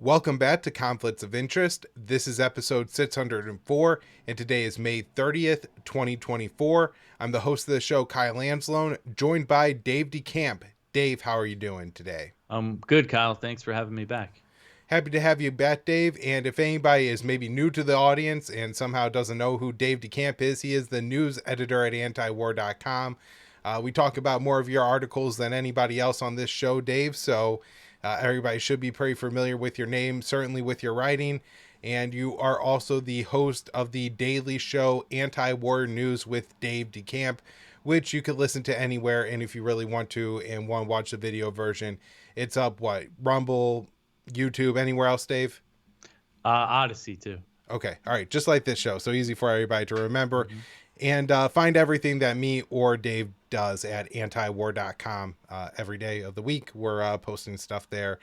Welcome back to Conflicts of Interest. This is episode 604, and today is May 30th, 2024. I'm the host of the show, Kyle Anzalone, joined by Dave DeCamp. Dave, how are you doing today? I'm good, Kyle. Thanks for having me back. Happy to have you back, Dave. And if anybody is maybe new to the audience and somehow doesn't know who Dave DeCamp is, he is the news editor at antiwar.com. We talk about more of your articles than anybody else on this show, Dave. So everybody should be pretty familiar with your name, certainly with your writing. And you are also the host of the daily show Anti-War News with Dave DeCamp, which you could listen to anywhere. And if you really want to and want to watch the video version, it's up, Rumble, YouTube, anywhere else, Dave? Odysee, too. Okay. All right. Just like this show. So easy for everybody to remember. Mm-hmm. And find everything that me or Dave does at antiwar.com every day of the week. We're posting stuff there.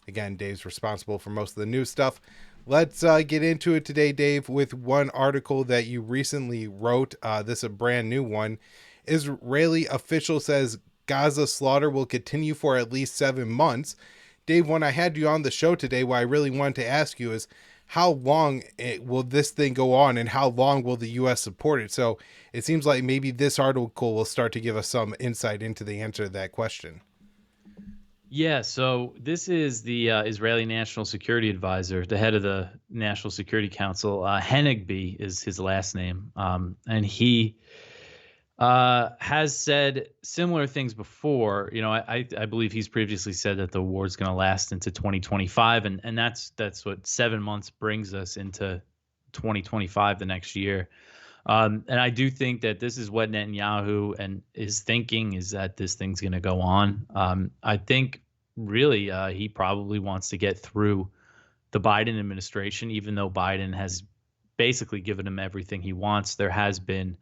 Again, Dave's responsible for most of the new stuff. Let's get into it today, Dave, with one article that you recently wrote. This is a brand new one. Israeli official says Gaza slaughter will continue for at least 7 months. Dave, when I had you on the show today, what I really wanted to ask you is how long will this thing go on and how long will the U.S. support it? So it seems like maybe this article will start to give us some insight into the answer to that question. Yeah, so this is the Israeli National Security Advisor, the head of the National Security Council. Henegbi is his last name. And he has said similar things before. You know, I believe he's previously said that the war is going to last into 2025, and that's what 7 months brings us into 2025, the next year. And I do think that this is what Netanyahu is thinking, is that this thing's going to go on. I think really he probably wants to get through the Biden administration, even though Biden has basically given him everything he wants. There has been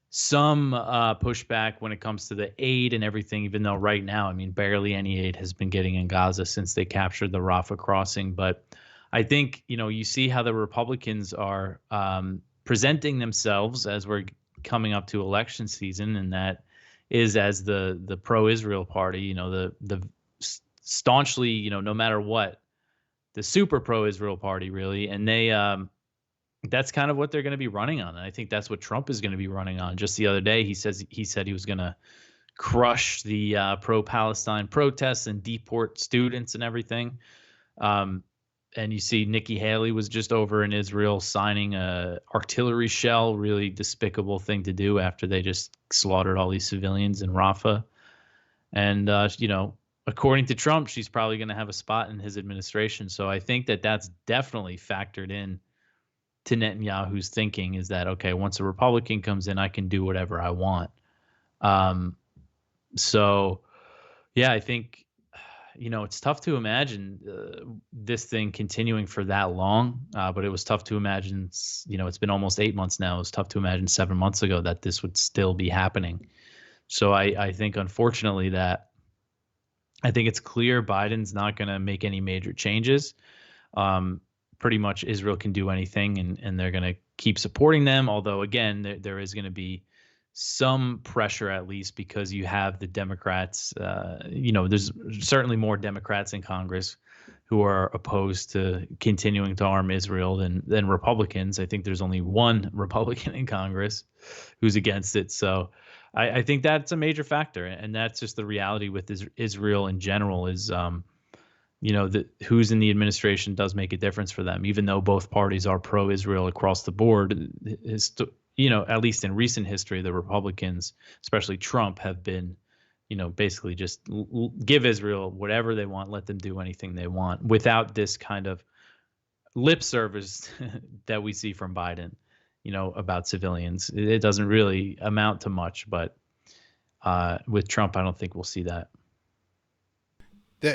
some pushback when it comes to the aid and everything, even though right now, I mean, barely any aid has been getting in Gaza since they captured the Rafah crossing. But I think, you see how the Republicans are presenting themselves as we're coming up to election season, and that is as the pro-Israel party, the staunchly, no matter what, the super pro-Israel party, really. And that's kind of what they're going to be running on. And I think that's what Trump is going to be running on. Just the other day, he said he was going to crush the pro-Palestine protests and deport students and everything. And you see Nikki Haley was just over in Israel signing a artillery shell, really despicable thing to do after they just slaughtered all these civilians in Rafah. And, according to Trump, she's probably going to have a spot in his administration. So I think that that's definitely factored in to Netanyahu's thinking, is that, okay, once a Republican comes in, I can do whatever I want. So, yeah, I think, it's tough to imagine this thing continuing for that long, but it was tough to imagine, it's been almost 8 months now. It was tough to imagine 7 months ago that this would still be happening. So I think, unfortunately, I think it's clear Biden's not going to make any major changes. Pretty much Israel can do anything, and they're going to keep supporting them. Although, again, there is going to be some pressure, at least because you have the Democrats. There's certainly more Democrats in Congress who are opposed to continuing to arm Israel than Republicans. I think there's only one Republican in Congress who's against it. So I think that's a major factor. And that's just the reality with Israel in general is, who's in the administration does make a difference for them, even though both parties are pro-Israel across the board. At least in recent history, the Republicans, especially Trump, have been, basically just give Israel whatever they want, let them do anything they want, without this kind of lip service that we see from Biden, about civilians. It doesn't really amount to much, but with Trump, I don't think we'll see that.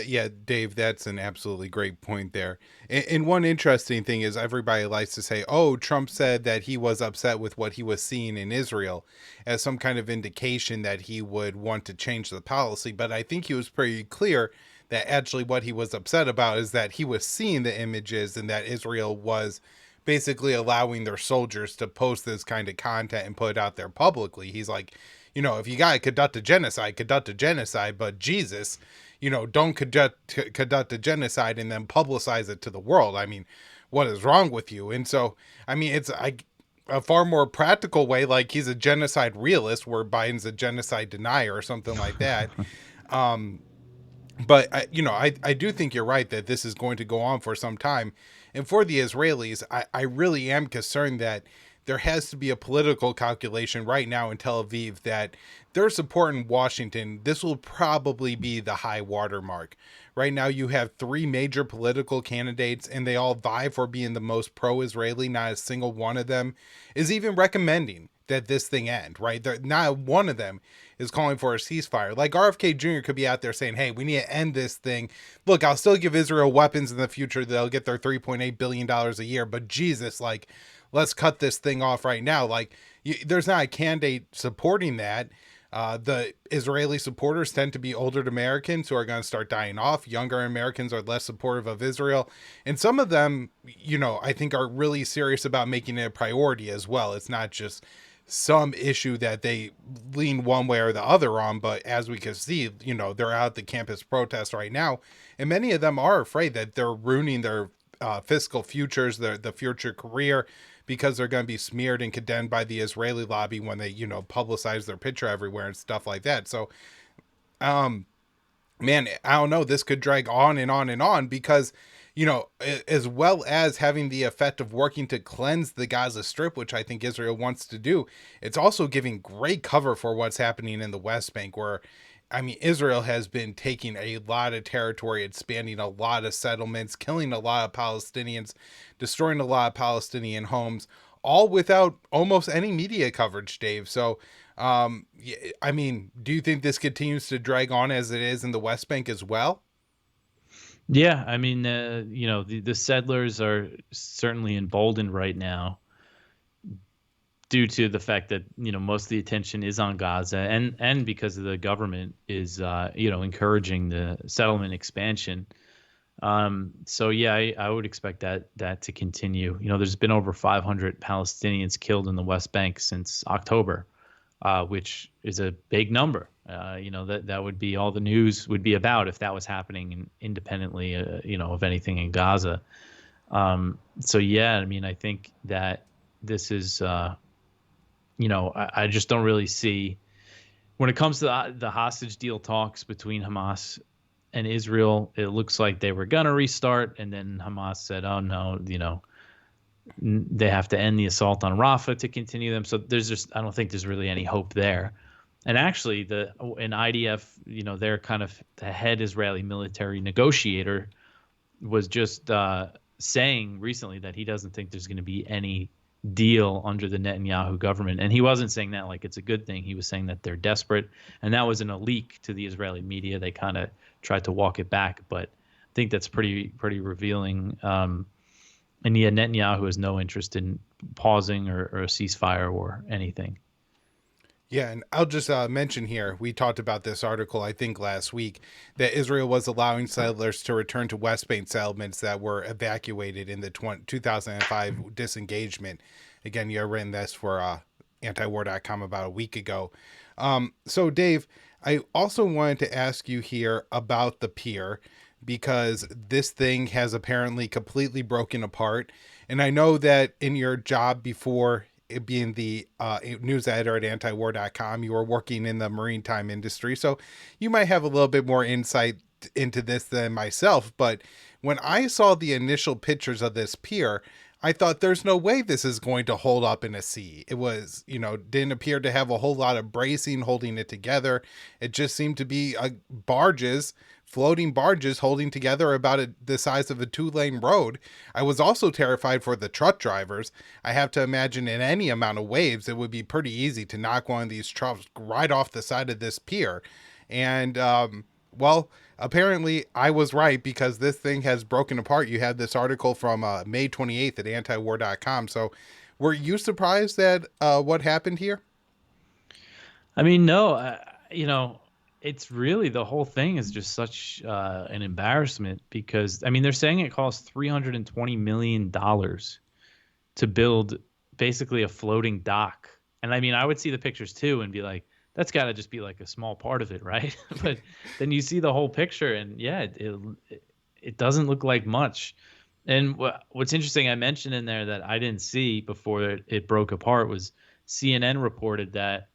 Yeah, Dave, that's an absolutely great point there. And one interesting thing is everybody likes to say, oh, Trump said that he was upset with what he was seeing in Israel as some kind of indication that he would want to change the policy. But I think he was pretty clear that actually what he was upset about is that he was seeing the images and that Israel was basically allowing their soldiers to post this kind of content and put it out there publicly. He's like, if you got to conduct a genocide, but Jesus, don't conduct a genocide and then publicize it to the world. I mean, what is wrong with you? And so, I mean, it's a far more practical way. Like he's a genocide realist, where Biden's a genocide denier or something like that. But I do think you're right that this is going to go on for some time. And for the Israelis, I really am concerned that there has to be a political calculation right now in Tel Aviv that their support in Washington, this will probably be the high water mark. Right now, you have three major political candidates, and they all vie for being the most pro-Israeli. Not a single one of them is even recommending that this thing end, right? Not one of them is calling for a ceasefire. Like RFK Jr. could be out there saying, hey, we need to end this thing. Look, I'll still give Israel weapons in the future. They'll get their $3.8 billion a year. But Jesus, like, let's cut this thing off right now. Like, there's not a candidate supporting that. The Israeli supporters tend to be older Americans who are going to start dying off. Younger Americans are less supportive of Israel. And some of them, I think are really serious about making it a priority as well. It's not just some issue that they lean one way or the other on, but as we can see, they're out at the campus protest right now. And many of them are afraid that they're ruining their fiscal futures, the future career, because they're going to be smeared and condemned by the Israeli lobby when they, publicize their picture everywhere and stuff like that. So, man, I don't know. This could drag on and on and on because, as well as having the effect of working to cleanse the Gaza Strip, which I think Israel wants to do, it's also giving great cover for what's happening in the West Bank, where, I mean, Israel has been taking a lot of territory, expanding a lot of settlements, killing a lot of Palestinians, destroying a lot of Palestinian homes, all without almost any media coverage, Dave. So, I mean, do you think this continues to drag on as it is in the West Bank as well? Yeah, I mean, the settlers are certainly emboldened right now due to the fact that most of the attention is on Gaza, and because of the government is encouraging the settlement expansion. So yeah, I would expect that to continue. There's been over 500 Palestinians killed in the West Bank since October, which is a big number. That would be all the news would be about if that was happening independently, of anything in Gaza. So yeah, I mean, I think that this is, I just don't really see when it comes to the hostage deal talks between Hamas and Israel. It looks like they were gonna restart, and then Hamas said, "Oh no, they have to end the assault on Rafah to continue them." So I don't think there's really any hope there. And actually, in IDF, they're kind of the head Israeli military negotiator was just saying recently that he doesn't think there's going to be any deal under the Netanyahu government. And he wasn't saying that like it's a good thing. He was saying that they're desperate. And that was in a leak to the Israeli media. They kind of tried to walk it back. But I think that's pretty revealing. And yeah, Netanyahu has no interest in pausing or a ceasefire or anything. Yeah, and I'll just mention here, we talked about this article, I think, last week, that Israel was allowing settlers to return to West Bank settlements that were evacuated in the 2005 disengagement. Again, you had written this for antiwar.com about a week ago. So, Dave, I also wanted to ask you here about the pier, because this thing has apparently completely broken apart. And I know that in your job before being the news editor at antiwar.com, you were working in the maritime industry, so you might have a little bit more insight into this than myself. But when I saw the initial pictures of this pier, I thought there's no way this is going to hold up in a sea. It was, didn't appear to have a whole lot of bracing holding it together. It just seemed to be floating barges holding together about the size of a 2-lane road. I was also terrified for the truck drivers. I have to imagine in any amount of waves, it would be pretty easy to knock one of these trucks right off the side of this pier. And, well, apparently I was right, because this thing has broken apart. You had this article from May 28th at antiwar.com. So were you surprised at what happened here? I mean, no, it's really, the whole thing is just such an embarrassment, because, I mean, they're saying it costs $320 million to build basically a floating dock. And I mean, I would see the pictures too and be like, that's got to just be like a small part of it, right? But then you see the whole picture, and yeah, it doesn't look like much. And what's interesting, I mentioned in there that I didn't see before it broke apart was CNN reported that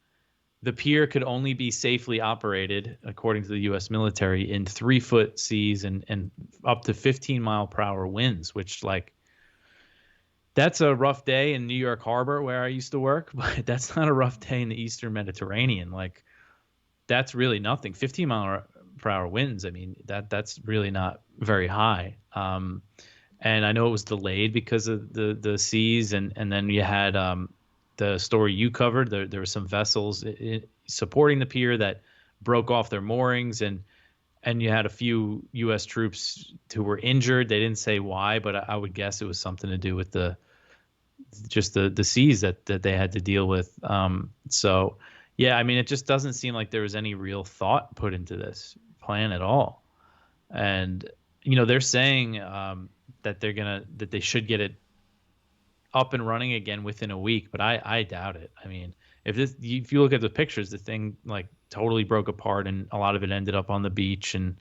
the pier could only be safely operated, according to the U.S. military, in 3-foot seas and up to 15-mile-per-hour winds, which, like, that's a rough day in New York Harbor where I used to work, but that's not a rough day in the Eastern Mediterranean. Like, that's really nothing. 15-mile-per-hour winds. I mean, that's really not very high. And I know it was delayed because of the seas, and then you had the story you covered. There were some vessels supporting the pier that broke off their moorings, and you had a few U.S. troops who were injured. They didn't say why, but I would guess it was something to do with the seas that they had to deal with. So yeah, I mean, it just doesn't seem like there was any real thought put into this plan at all. And they're saying that they should get it up and running again within a week, but I doubt it. I mean, if you look at the pictures, the thing like totally broke apart, and a lot of it ended up on the beach. And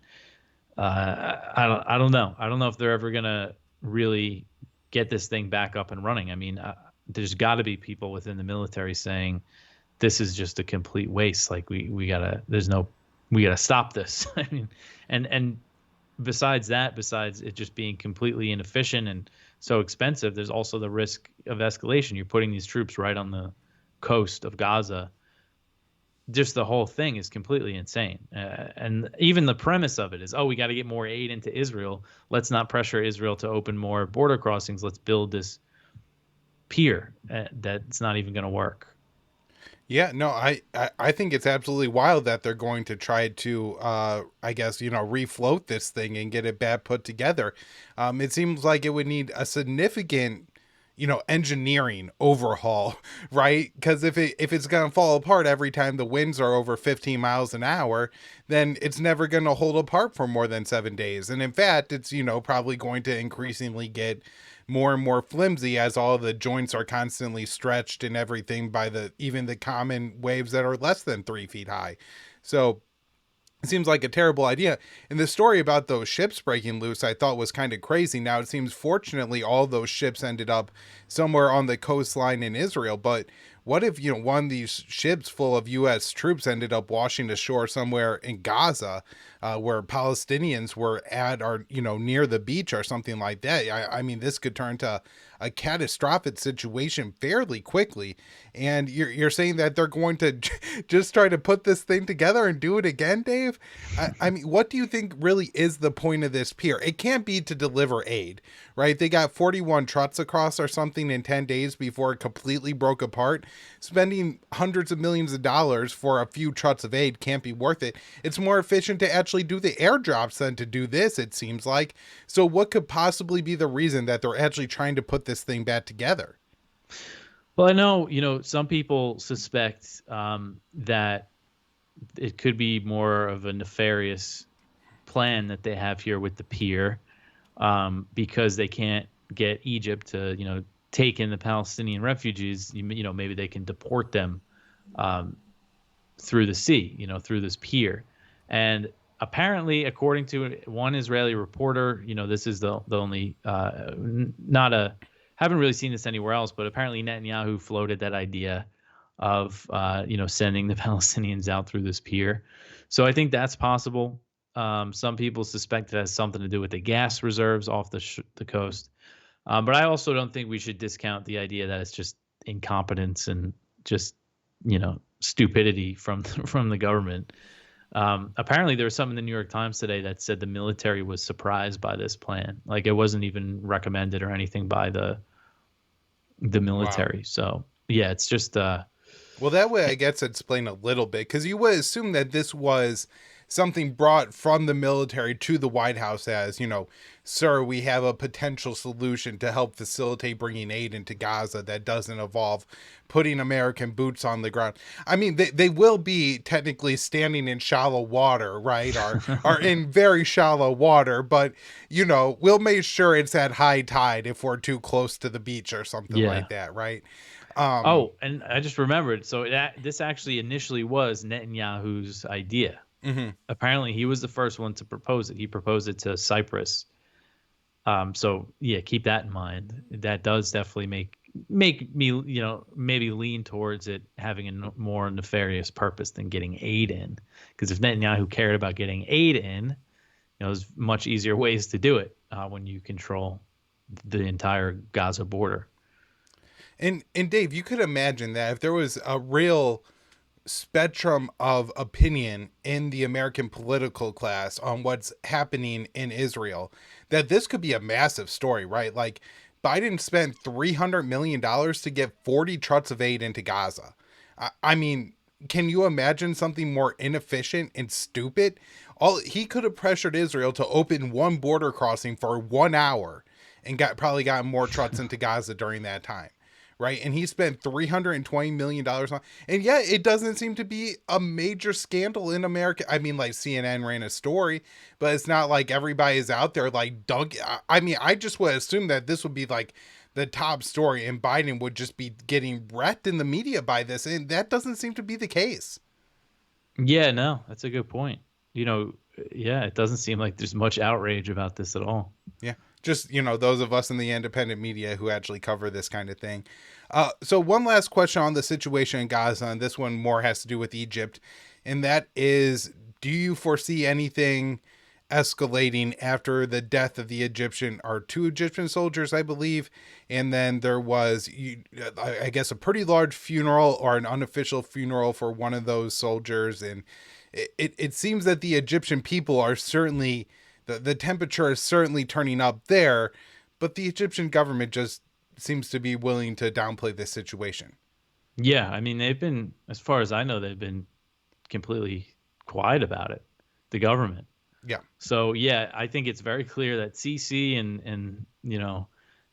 I don't know. I don't know if they're ever gonna really get this thing back up and running. I mean, there's got to be people within the military saying this is just a complete waste. Like we gotta stop this. I mean, and besides it just being completely inefficient and so expensive, there's also the risk of escalation. You're putting these troops right on the coast of Gaza. Just the whole thing is completely insane. And even the premise of it is, we got to get more aid into Israel. Let's not pressure Israel to open more border crossings. Let's build this pier that's not even going to work. Yeah, no, I think it's absolutely wild that they're going to try to, I guess, refloat this thing and get it back put together. It seems like it would need a significant, engineering overhaul, right? Because if it's going to fall apart every time the winds are over 15 miles an hour, then it's never going to hold apart for more than 7 days. And in fact, it's, probably going to increasingly get more and more flimsy as all the joints are constantly stretched and everything by even the common waves that are less than 3 feet high. So it seems like a terrible idea. And the story about those ships breaking loose, I thought was kind of crazy. Now, it seems fortunately all those ships ended up somewhere on the coastline in Israel. But what if, one of these ships full of U.S. troops ended up washing ashore somewhere in Gaza, where Palestinians were at, or, near the beach or something like that? I mean, this could turn to a catastrophic situation fairly quickly. And you're saying that they're going to just try to put this thing together and do it again, Dave? I mean, what do you think really is the point of this pier? It can't be to deliver aid, right? They got 41 trucks across or something in 10 days before it completely broke apart. Spending hundreds of millions of dollars for a few trucks of aid can't be worth it. It's more efficient to actually do the airdrops than to do this, it seems like. So what could possibly be the reason that they're actually trying to put this thing back together? Well, I know, some people suspect that it could be more of a nefarious plan that they have here with the pier, because they can't get Egypt to, take in the Palestinian refugees. Maybe they can deport them through the sea, through this pier. And apparently, according to one Israeli reporter, this is the only haven't really seen this anywhere else, but apparently Netanyahu floated that idea of sending the Palestinians out through this pier. So I think that's possible. Some people suspect it has something to do with the gas reserves off the coast. But I also don't think we should discount the idea that it's just incompetence and just, stupidity from the government. Apparently there was something in the New York Times today that said the military was surprised by this plan. Like, it wasn't even recommended or anything by the military. Wow. So yeah, it's just well, that way I guess explain a little bit, because you would assume that this was something brought from the military to the White House as, sir, we have a potential solution to help facilitate bringing aid into Gaza that doesn't involve putting American boots on the ground. I mean, they will be technically standing in shallow water, right? Or in very shallow water, but, we'll make sure it's at high tide if we're too close to the beach or something like that, right? Oh, and I just remembered. So this actually initially was Netanyahu's idea. Mhm. Apparently, he was the first one to propose it. He proposed it to Cyprus. So yeah, keep that in mind. That does definitely make me, maybe lean towards it having a more nefarious purpose than getting aid in. Because if Netanyahu cared about getting aid in, there's much easier ways to do it when you control the entire Gaza border. And Dave, you could imagine that if there was a real spectrum of opinion in the American political class on what's happening in Israel, that this could be a massive story, right? Like Biden spent $300 million to get 40 trucks of aid into Gaza. I mean, can you imagine something more inefficient and stupid? All he could have pressured Israel to open one border crossing for 1 hour and probably gotten more trucks into Gaza during that time. Right. And he spent $320 million on, and yet it doesn't seem to be a major scandal in America. I mean, like CNN ran a story, but it's not like everybody is out there like dunk. I mean, I just would assume that this would be like the top story and Biden would just be getting wrecked in the media by this. And that doesn't seem to be the case. Yeah, no, that's a good point. Yeah, it doesn't seem like there's much outrage about this at all. Yeah. Just, those of us in the independent media who actually cover this kind of thing. So one last question on the situation in Gaza, and this one more has to do with Egypt. And that is, do you foresee anything escalating after the death of the two Egyptian soldiers, I believe. And then there was, I guess, a pretty large funeral or an unofficial funeral for one of those soldiers. And it seems that the Egyptian people are certainly, the temperature is certainly turning up there, but the Egyptian government just seems to be willing to downplay this situation. Yeah, I mean, as far as I know, they've been completely quiet about it, the government. Yeah. So yeah, I think it's very clear that Sisi and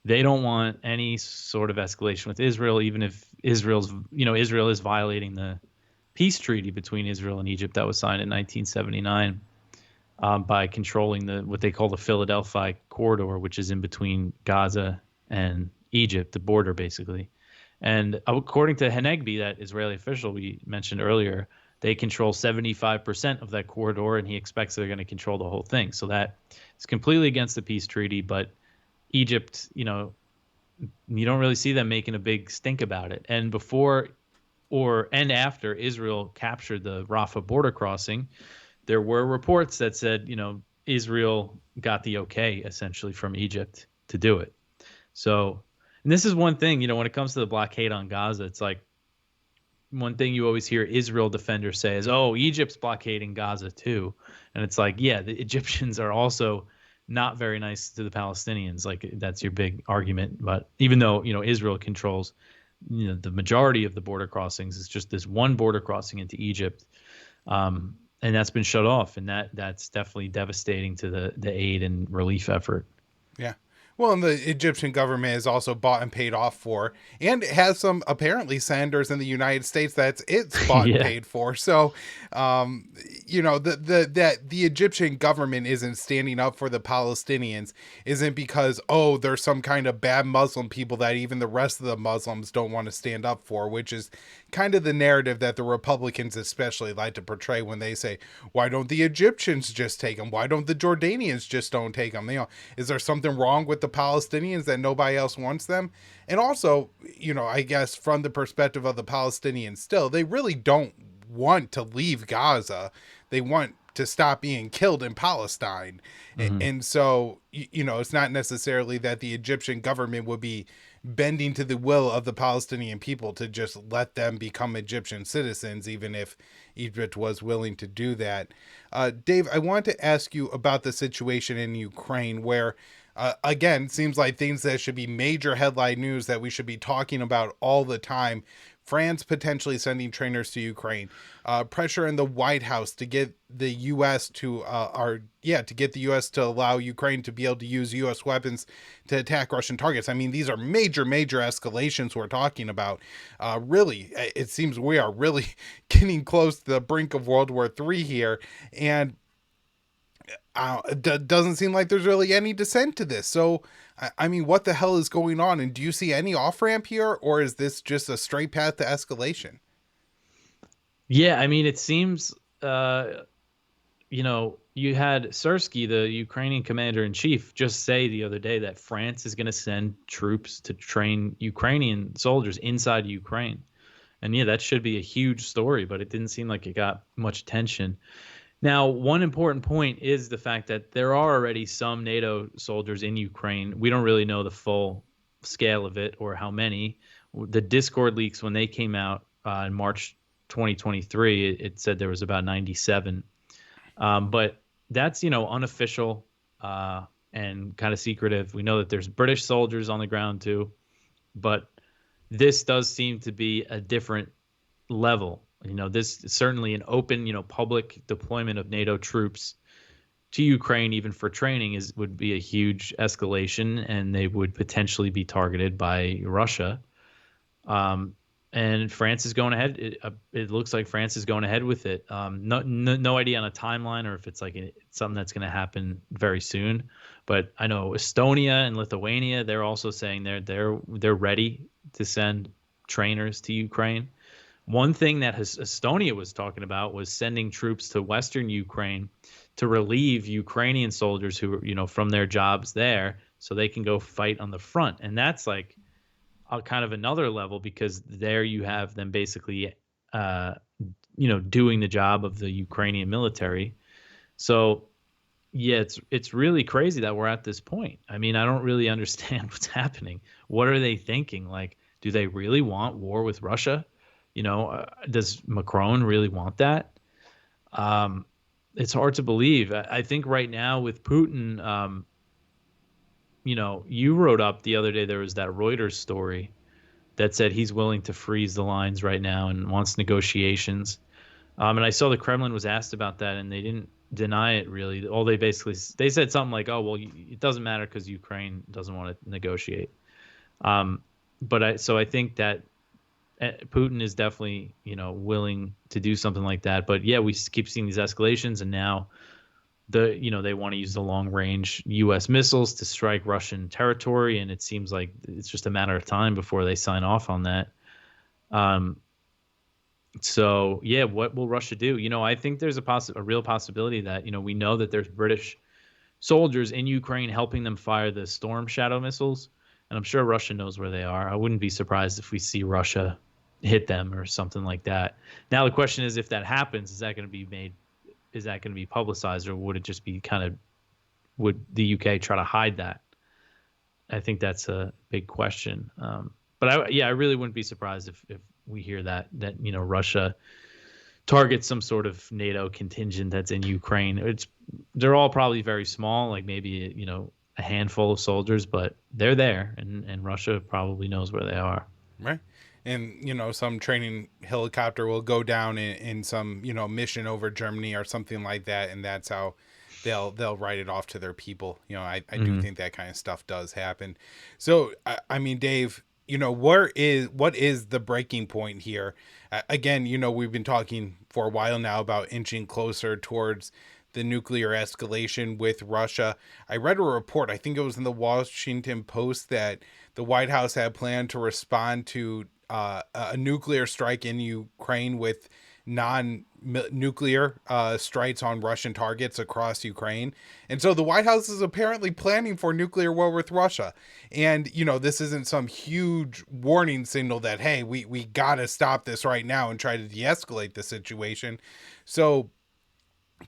they don't want any sort of escalation with Israel, even if Israel is violating the peace treaty between Israel and Egypt that was signed in 1979 by controlling what they call the Philadelphia corridor, which is in between Gaza and Egypt, the border basically. And according to Hanegbi, that Israeli official we mentioned earlier, they control 75% of that corridor, and he expects they're going to control the whole thing. So that is completely against the peace treaty. But Egypt, you don't really see them making a big stink about it. And before and after Israel captured the Rafah border crossing, there were reports that said, Israel got the okay essentially from Egypt to do it. So, and this is one thing, when it comes to the blockade on Gaza, it's like, one thing you always hear Israel defenders say is, oh, Egypt's blockading Gaza too. And it's like, yeah, the Egyptians are also not very nice to the Palestinians. Like, that's your big argument. But even though, Israel controls, the majority of the border crossings, it's just this one border crossing into Egypt. And that's been shut off. And that's definitely devastating to the aid and relief effort. Yeah. Well, and the Egyptian government is also bought and paid off for, and it has some apparently senators in the United States that's bought and paid for. So, that the Egyptian government isn't standing up for the Palestinians isn't because, oh, there's some kind of bad Muslim people that even the rest of the Muslims don't want to stand up for, which is kind of the narrative that the Republicans especially like to portray when they say, why don't the Egyptians just take them? Why don't the Jordanians just don't take them? Is there something wrong with the Palestinians that nobody else wants them? And also, I guess from the perspective of the Palestinians still, they really don't want to leave Gaza. They want to stop being killed in Palestine. Mm-hmm. And so, it's not necessarily that the Egyptian government would be bending to the will of the Palestinian people to just let them become Egyptian citizens, even if Egypt was willing to do that. Dave, I want to ask you about the situation in Ukraine where, again, seems like things that should be major headline news that we should be talking about all the time. France potentially sending trainers to Ukraine, pressure in the White House to get the U.S. to get the U.S. to allow Ukraine to be able to use U.S. weapons to attack Russian targets. I mean, these are major escalations we're talking about. Really, it seems we are really getting close to the brink of World War III here. And Doesn't seem like there's really any dissent to this. So, I mean, what the hell is going on? And do you see any off ramp here, or is this just a straight path to escalation? Yeah, I mean, it seems, you had Sirski, the Ukrainian commander in chief, just say the other day that France is going to send troops to train Ukrainian soldiers inside Ukraine. And yeah, that should be a huge story, but it didn't seem like it got much attention. Now, one important point is the fact that there are already some NATO soldiers in Ukraine. We don't really know the full scale of it or how many. The Discord leaks, when they came out in March 2023, it said there was about 97. But that's, unofficial and kind of secretive. We know that there's British soldiers on the ground too, but this does seem to be a different level. This is certainly an open, public deployment of NATO troops to Ukraine, even for training, would be a huge escalation, and they would potentially be targeted by Russia. And France is going ahead. It looks like France is going ahead with it. No idea on a timeline or if it's like something that's going to happen very soon. But I know Estonia and Lithuania, they're also saying they're ready to send trainers to Ukraine. One thing that Estonia was talking about was sending troops to Western Ukraine to relieve Ukrainian soldiers who are, from their jobs there, so they can go fight on the front. And that's like kind of another level, because there you have them basically, doing the job of the Ukrainian military. So yeah, it's really crazy that we're at this point. I mean, I don't really understand what's happening. What are they thinking? Like, do they really want war with Russia? Does Macron really want that? It's hard to believe. I think right now with Putin, you wrote up the other day, there was that Reuters story that said he's willing to freeze the lines right now and wants negotiations. And I saw the Kremlin was asked about that, and they didn't deny it really. All they said something like, "Oh, well, it doesn't matter because Ukraine doesn't want to negotiate." So I think that Putin is definitely, willing to do something like that. But yeah, we keep seeing these escalations, and now they want to use the long range U.S. missiles to strike Russian territory, and it seems like it's just a matter of time before they sign off on that. So yeah, what will Russia do? I think there's a real possibility that, we know that there's British soldiers in Ukraine helping them fire the Storm Shadow missiles, and I'm sure Russia knows where they are. I wouldn't be surprised if we see Russia hit them or something like that. Now the question is, if that happens, is that going to be publicized, or would it just be would the UK try to hide that? I think that's a big question. But I really wouldn't be surprised if we hear that Russia targets some sort of NATO contingent that's in Ukraine. They're all probably very small, like maybe a handful of soldiers, but they're there, and Russia probably knows where they are. Right. And, some training helicopter will go down in some, mission over Germany or something like that. And that's how they'll write it off to their people. I do think that kind of stuff does happen. So, I mean, Dave, what is the breaking point here? Again, we've been talking for a while now about inching closer towards the nuclear escalation with Russia. I read a report, I think it was in the Washington Post, that the White House had planned to respond to a nuclear strike in Ukraine with non-nuclear strikes on Russian targets across Ukraine. And so the White House is apparently planning for nuclear war with Russia. And, this isn't some huge warning signal that, hey, we got to stop this right now and try to de-escalate the situation. So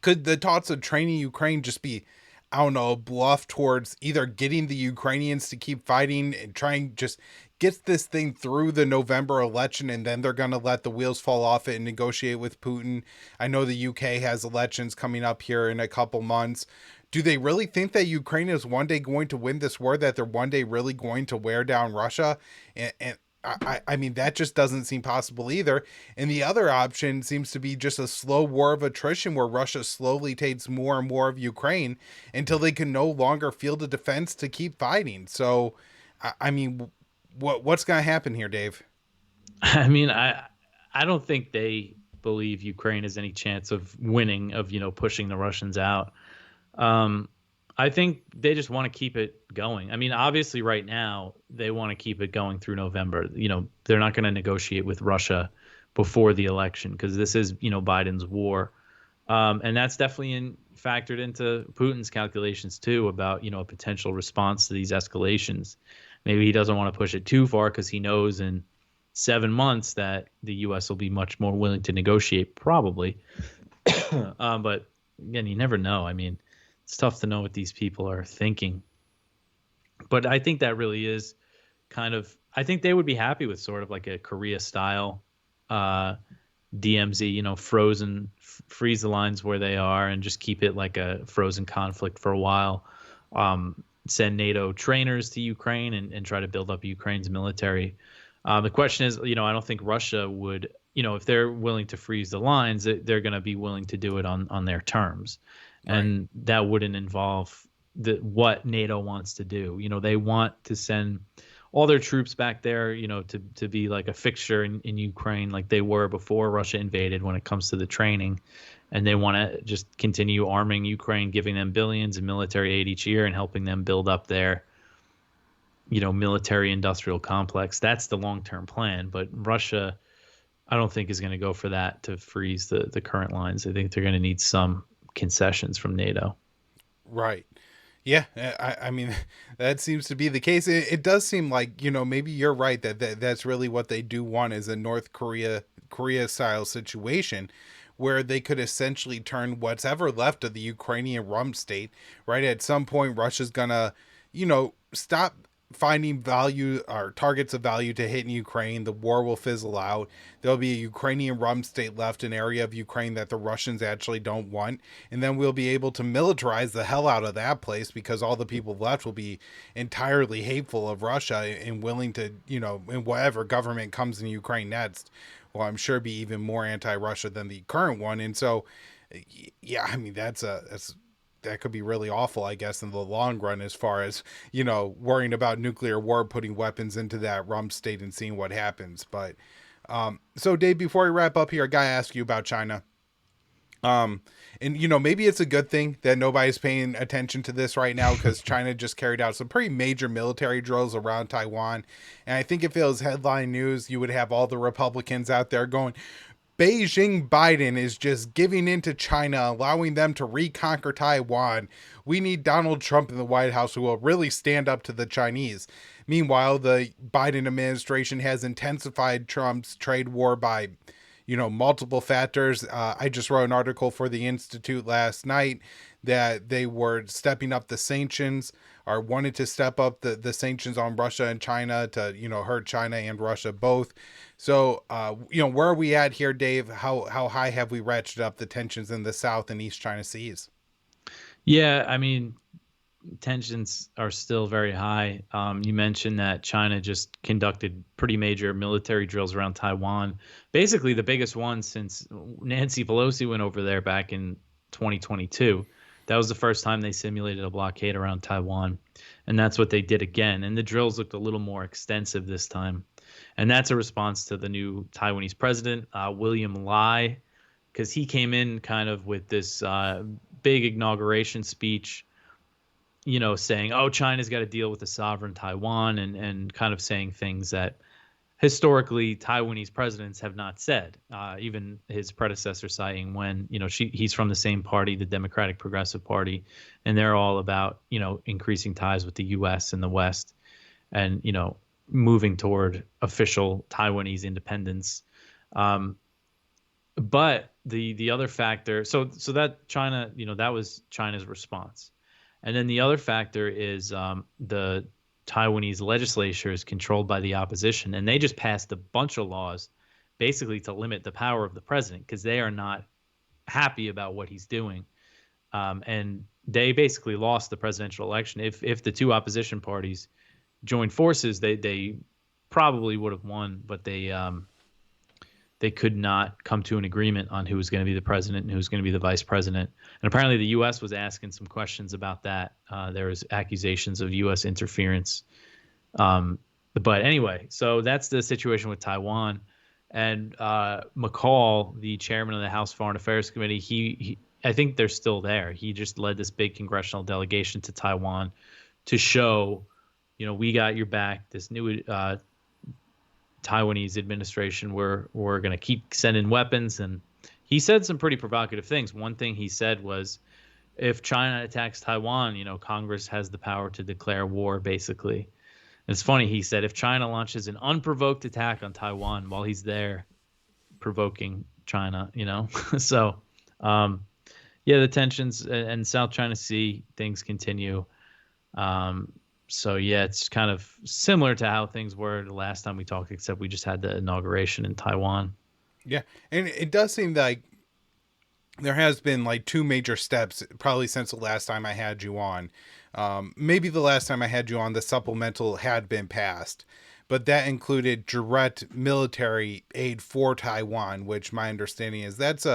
could the thoughts of training Ukraine just be, I don't know, a bluff towards either getting the Ukrainians to keep fighting and trying just get this thing through the November election, and then they're going to let the wheels fall off it and negotiate with Putin? I know the UK has elections coming up here in a couple months. Do they really think that Ukraine is one day going to win this war, that they're one day really going to wear down Russia? And I mean, that just doesn't seem possible either. And the other option seems to be just a slow war of attrition where Russia slowly takes more and more of Ukraine until they can no longer field a defense to keep fighting. So, I mean, what's going to happen here, Dave? I mean, I don't think they believe Ukraine has any chance of winning, of pushing the Russians out. Um, I think they just want to keep it going. I mean, obviously, right now they want to keep it going through November. They're not going to negotiate with Russia before the election because this is, Biden's war, and that's definitely factored into Putin's calculations too about, a potential response to these escalations. Maybe he doesn't want to push it too far because he knows in 7 months that the U.S. will be much more willing to negotiate, probably. But again, you never know. I mean, it's tough to know what these people are thinking. But I think that really is kind of, I think they would be happy with sort of like a Korea style DMZ, freeze the lines where they are and just keep it like a frozen conflict for a while. Send NATO trainers to Ukraine and try to build up Ukraine's military. The question is, I don't think Russia would, if they're willing to freeze the lines, they're going to be willing to do it on their terms. And Right. that wouldn't involve what NATO wants to do. They want to send all their troops back there, to be like a fixture in Ukraine like they were before Russia invaded when it comes to the training. And they want to just continue arming Ukraine, giving them billions in military aid each year and helping them build up their, military industrial complex. That's the long-term plan. But Russia, I don't think is going to go for that to freeze the current lines. I think they're going to need some concessions from NATO. Right. Yeah, I mean, that seems to be the case. It does seem like, maybe you're right that's really what they do want is a North Korea style situation where they could essentially turn what's ever left of the Ukrainian rump state, right? At some point, Russia's gonna, stop finding value or targets of value to hit in Ukraine. The war will fizzle out. There'll be a Ukrainian rump state left, an area of Ukraine that the Russians actually don't want. And then we'll be able to militarize the hell out of that place because all the people left will be entirely hateful of Russia and willing to, in whatever government comes in Ukraine next, well, I'm sure be even more anti-Russia than the current one. And so, yeah, I mean, that could be really awful, I guess, in the long run, as far as, worrying about nuclear war, putting weapons into that rump state and seeing what happens. But, so Dave, before we wrap up here, I got to ask you about China. And maybe it's a good thing that nobody's paying attention to this right now because China just carried out some pretty major military drills around Taiwan. And I think if it was headline news, you would have all the Republicans out there going, Beijing Biden is just giving in to China, allowing them to reconquer Taiwan. We need Donald Trump in the White House who will really stand up to the Chinese. Meanwhile, the Biden administration has intensified Trump's trade war by, multiple factors. I just wrote an article for the Institute last night that they were stepping up the sanctions or wanted to step up the sanctions on Russia and China to, hurt China and Russia both. So, where are we at here, Dave? How high have we ratcheted up the tensions in the South and East China Seas? Yeah, I mean, tensions are still very high. You mentioned that China just conducted pretty major military drills around Taiwan, basically the biggest one since Nancy Pelosi went over there back in 2022. That was the first time they simulated a blockade around Taiwan, and that's what they did again. And the drills looked a little more extensive this time, and that's a response to the new Taiwanese president, William Lai, because he came in kind of with this big inauguration speech, saying, oh, China's got to deal with the sovereign Taiwan and kind of saying things that historically Taiwanese presidents have not said. Even his predecessor, Tsai Ing-wen, he's from the same party, the Democratic Progressive Party, and they're all about, increasing ties with the U.S. and the West and, moving toward official Taiwanese independence. But the other factor, so that China, that was China's response. And then the other factor is the Taiwanese legislature is controlled by the opposition, and they just passed a bunch of laws basically to limit the power of the president because they are not happy about what he's doing. And they basically lost the presidential election. If the two opposition parties joined forces, they probably would have won, but they could not come to an agreement on who was going to be the president and who was going to be the vice president. And apparently the U.S. was asking some questions about that. There was accusations of U.S. interference. But anyway, so that's the situation with Taiwan. And McCall, the chairman of the House Foreign Affairs Committee, I think they're still there. He just led this big congressional delegation to Taiwan to show, we got your back. This new Taiwanese administration, we're going to keep sending weapons. And he said some pretty provocative things. One thing he said was, if China attacks Taiwan, Congress has the power to declare war, basically. And it's funny, he said, if China launches an unprovoked attack on Taiwan while he's there, provoking China, so yeah, the tensions and South China Sea, things continue. So yeah, it's kind of similar to how things were the last time we talked, except we just had the inauguration in Taiwan. Yeah, and it does seem like there has been like two major steps probably since the last time I had you on. Maybe the last time I had you on, the supplemental had been passed, but that included direct military aid for Taiwan, which my understanding is that's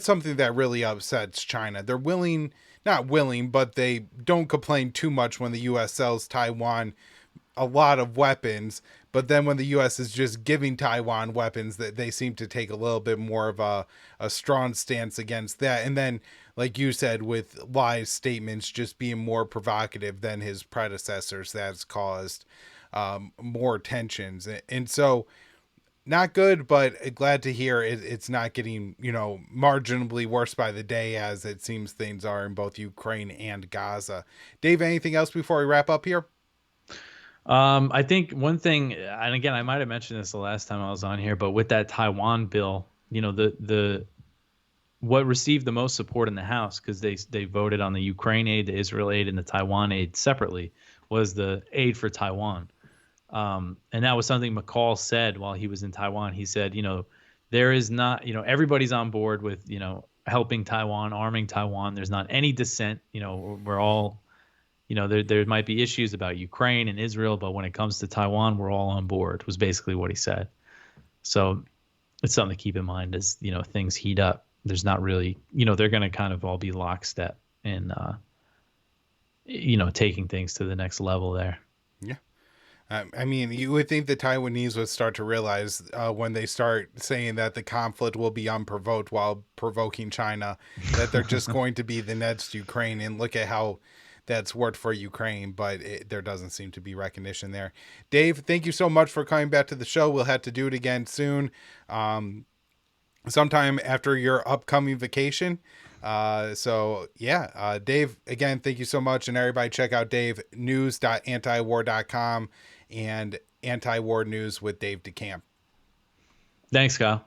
something that really upsets China. They're not willing, but they don't complain too much when the U.S. sells Taiwan a lot of weapons, but then when the U.S. is just giving Taiwan weapons, that they seem to take a little bit more of a strong stance against that. And then, like you said, with lies statements just being more provocative than his predecessors, that's caused more tensions. And so, not good, but glad to hear it's not getting, marginally worse by the day, as it seems things are in both Ukraine and Gaza. Dave, anything else before we wrap up here? I think one thing, and again, I might have mentioned this the last time I was on here, but with that Taiwan bill, the what received the most support in the House, because they voted on the Ukraine aid, the Israel aid, and the Taiwan aid separately, was the aid for Taiwan. And that was something McCall said while he was in Taiwan. He said, there is not, everybody's on board with, helping Taiwan, arming Taiwan. There's not any dissent. We're all, there might be issues about Ukraine and Israel, but when it comes to Taiwan, we're all on board, was basically what he said. So it's something to keep in mind as, things heat up. There's not really, they're going to kind of all be lockstep in, taking things to the next level there. Yeah. I mean, you would think the Taiwanese would start to realize when they start saying that the conflict will be unprovoked while provoking China, that they're just going to be the next Ukraine. And look at how that's worked for Ukraine, but there doesn't seem to be recognition there. Dave, thank you so much for coming back to the show. We'll have to do it again soon, sometime after your upcoming vacation. Dave, again, thank you so much. And everybody check out Dave, news.antiwar.com and Anti-War News with Dave DeCamp. Thanks, Kyle.